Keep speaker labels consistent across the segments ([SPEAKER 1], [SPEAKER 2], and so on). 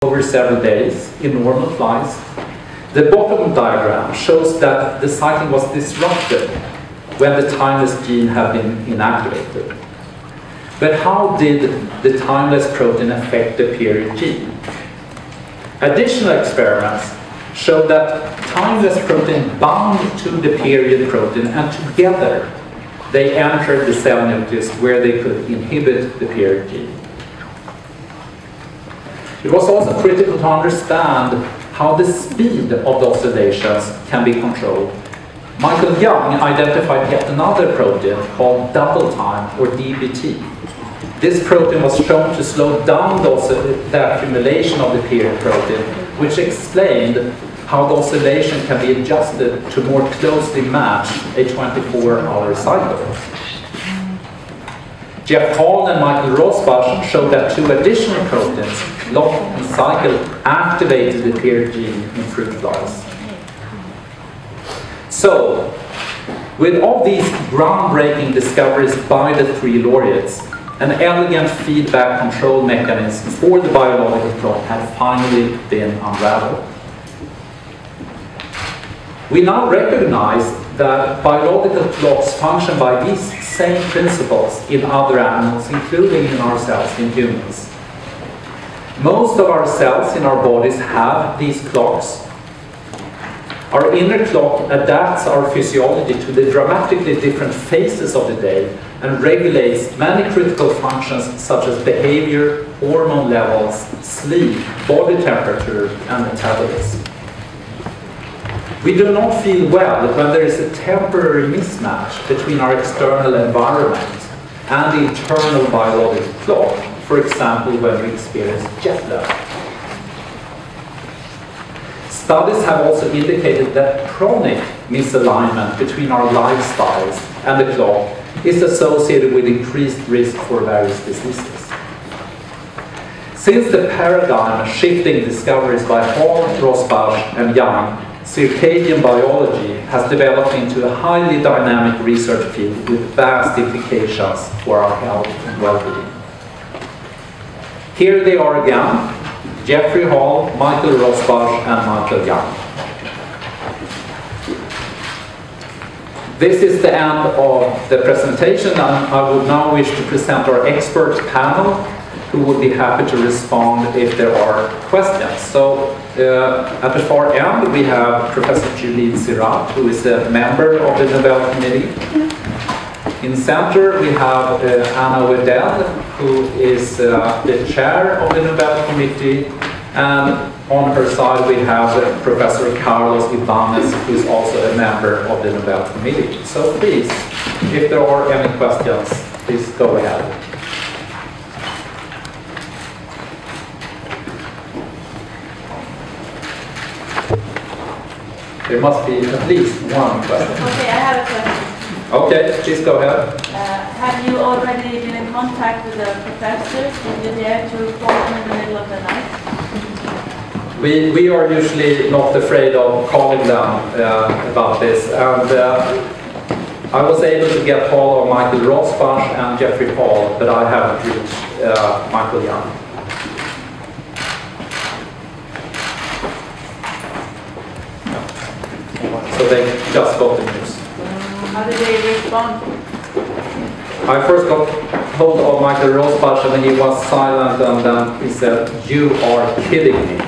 [SPEAKER 1] over several days in normal flies. The bottom diagram shows that the cycling was disrupted when the timeless gene had been inactivated. But how did the timeless protein affect the period gene? Additional experiments showed that timeless protein bound to the period protein, and together they entered the cell nucleus where they could inhibit the period gene. It was also critical to understand how the speed of the oscillations can be controlled. Michael Young identified yet another protein called double time, or DBT. This protein was shown to slow down the accumulation of the period protein, which explained how the oscillation can be adjusted to more closely match a 24-hour cycle. Jeff Hall and Michael Rosbach showed that two additional proteins, LOCK and cycle, activated the period gene in fruit flies. So, with all these groundbreaking discoveries by the three laureates, an elegant feedback control mechanism for the biological clock had finally been unraveled. We now recognize that biological clocks function by these same principles in other animals, including in ourselves, in humans. Most of our cells in our bodies have these clocks. Our inner clock adapts our physiology to the dramatically different phases of the day and regulates many critical functions such as behavior, hormone levels, sleep, body temperature, and metabolism. We do not feel well when there is a temporary mismatch between our external environment and the internal biological clock, for example, when we experience jet lag. Studies have also indicated that chronic misalignment between our lifestyles and the clock is associated with increased risk for various diseases. Since the paradigm-shifting discoveries by Hall, Rosbach, and Young, circadian biology has developed into a highly dynamic research field with vast implications for our health and well-being. Here they are again, Jeffrey Hall, Michael Rosbach, and Michael Young. This is the end of the presentation, and I would now wish to present our expert panel, who would be happy to respond if there are questions. So, at the far end, we have Professor Julien Sirat, who is a member of the Nobel Committee. In center, we have Anna Wedell, who is the chair of the Nobel Committee. And on her side, we have Professor Carlos Ibanez, who is also a member of the Nobel Committee. So please, if there are any questions, please go ahead. There must be at least one question.
[SPEAKER 2] Okay, I have a question.
[SPEAKER 1] Okay, please go ahead.
[SPEAKER 2] Have you already been in contact with the professors? Did you dare to call them in the middle of the night?
[SPEAKER 1] We are usually not afraid of calling them about this. And I was able to get hold of Michael Rosbach and Jeffrey Hall, but I haven't reached Michael Young. So they just got the news.
[SPEAKER 2] How did they respond?
[SPEAKER 1] I first got hold of Michael Rosbach and he was silent, and then he said, "You are kidding me."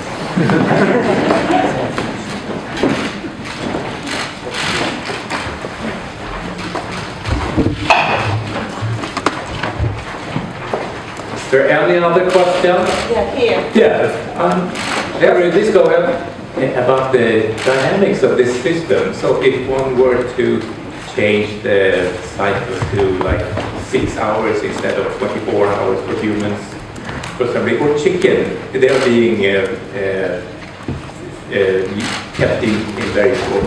[SPEAKER 1] Is there any other question?
[SPEAKER 2] Yeah, here.
[SPEAKER 1] Yeah, please go ahead.
[SPEAKER 3] About the dynamics of this system. So if one were to change the cycle to like 6 hours instead of 24 hours for humans, for somebody, or chicken, they are being kept in very short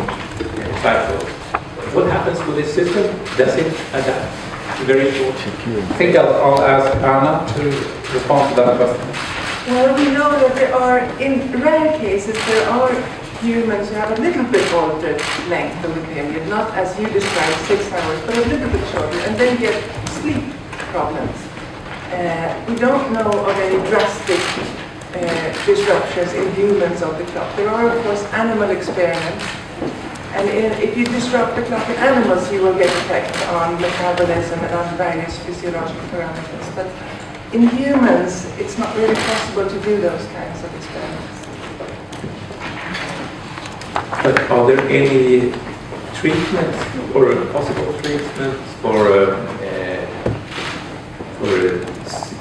[SPEAKER 3] cycles. What happens with this system? Does it adapt very short?
[SPEAKER 1] I think I'll ask Anna to respond to that question.
[SPEAKER 4] Well, we know that there are, in rare cases, there are humans who have a little bit altered length of the period, not as you described, 6 hours, but a little bit shorter, and then get sleep problems. We don't know of any drastic disruptions in humans of the clock. There are, of course, animal experiments. And if you disrupt the clock in animals, you will get effect on metabolism and on various physiological parameters. But in humans, it's not really possible to do those kinds of experiments.
[SPEAKER 3] But are there any treatments or possible treatments for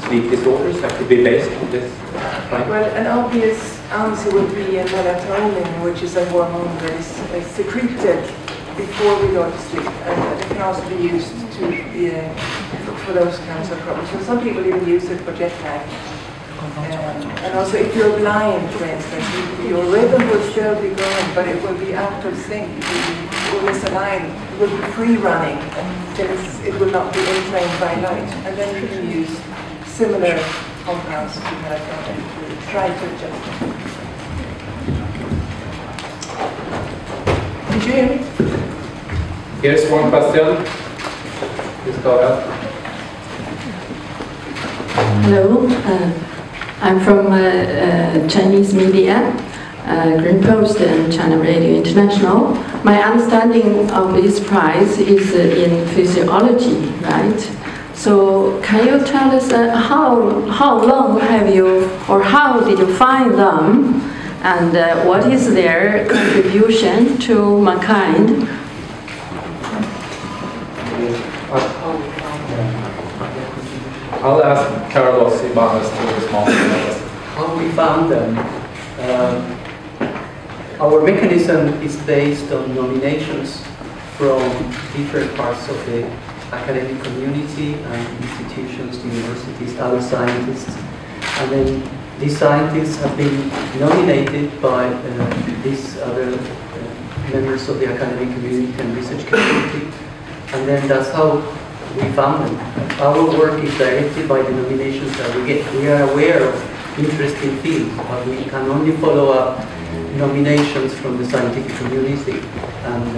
[SPEAKER 3] sleep disorders that could be based on this?
[SPEAKER 4] Well, an obvious answer would be melatonin, which is a hormone that is secreted before we go to sleep, and it can also be used for those kinds of problems. So some people even use it for jet lag. And also if you're blind, for instance, your rhythm will still be going, but it will be out of sync. You will misalign. It will be free running. It will not be entrained by light. And then you can use similar compounds to melatonin to try to adjust it. Jim?
[SPEAKER 1] Here's one question. Please go ahead.
[SPEAKER 5] Hello, I'm from Chinese media, Green Post and China Radio International. My understanding of this prize is in physiology, right? So can you tell us how long have you, or how did you find them, and what is their contribution to mankind?
[SPEAKER 1] I'll ask Carlos Ibanez to respond to this.
[SPEAKER 6] How we found them. Our mechanism is based on nominations from different parts of the academic community and institutions, universities, other scientists. And then these scientists have been nominated by these other members of the academic community and research community. And then that's how we found them. Our work is directed by the nominations that we get. We are aware of interesting fields, but we can only follow up nominations from the scientific community, and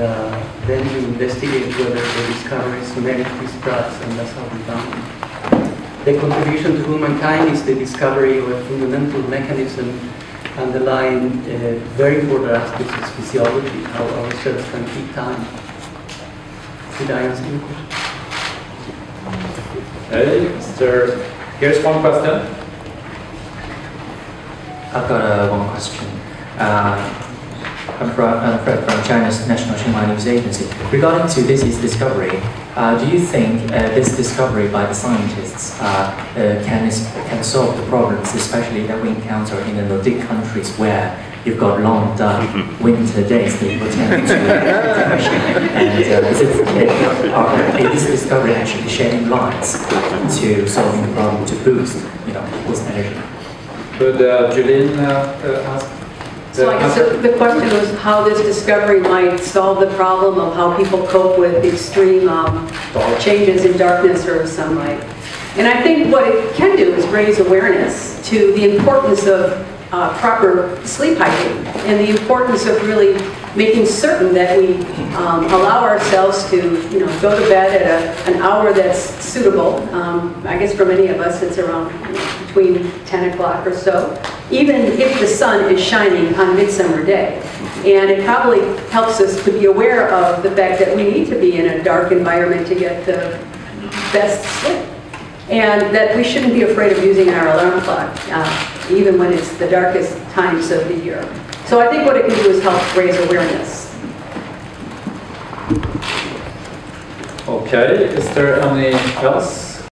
[SPEAKER 6] then we investigate whether the discoveries merit these prize, and that's how we found them. The contribution to humankind is the discovery of a fundamental mechanism underlying very important aspects of physiology, how our cells can keep time. Did I answer your question?
[SPEAKER 1] Hey, here's one question.
[SPEAKER 7] I've got one question. I'm Fred from China's National Xinhua News Agency. Regarding to this discovery, do you think this discovery by the scientists can solve the problems, especially that we encounter in the Nordic countries where you've got long, dark winter days that people tend to depression? And is this discovery actually shedding lights to solving the problem to boost, this energy?
[SPEAKER 1] Could Julene ask?
[SPEAKER 8] So I guess the question was how this discovery might solve the problem of how people cope with extreme changes in darkness or sunlight. And I think what it can do is raise awareness to the importance of proper sleep hygiene and the importance of really making certain that we allow ourselves to go to bed at an hour that's suitable. I guess for many of us it's around between 10 o'clock or so, even if the sun is shining on Midsummer Day. And it probably helps us to be aware of the fact that we need to be in a dark environment to get the best sleep. And that we shouldn't be afraid of using our alarm clock, even when it's the darkest times of the year. So I think what it can do is help raise awareness.
[SPEAKER 1] Okay, is there anything else?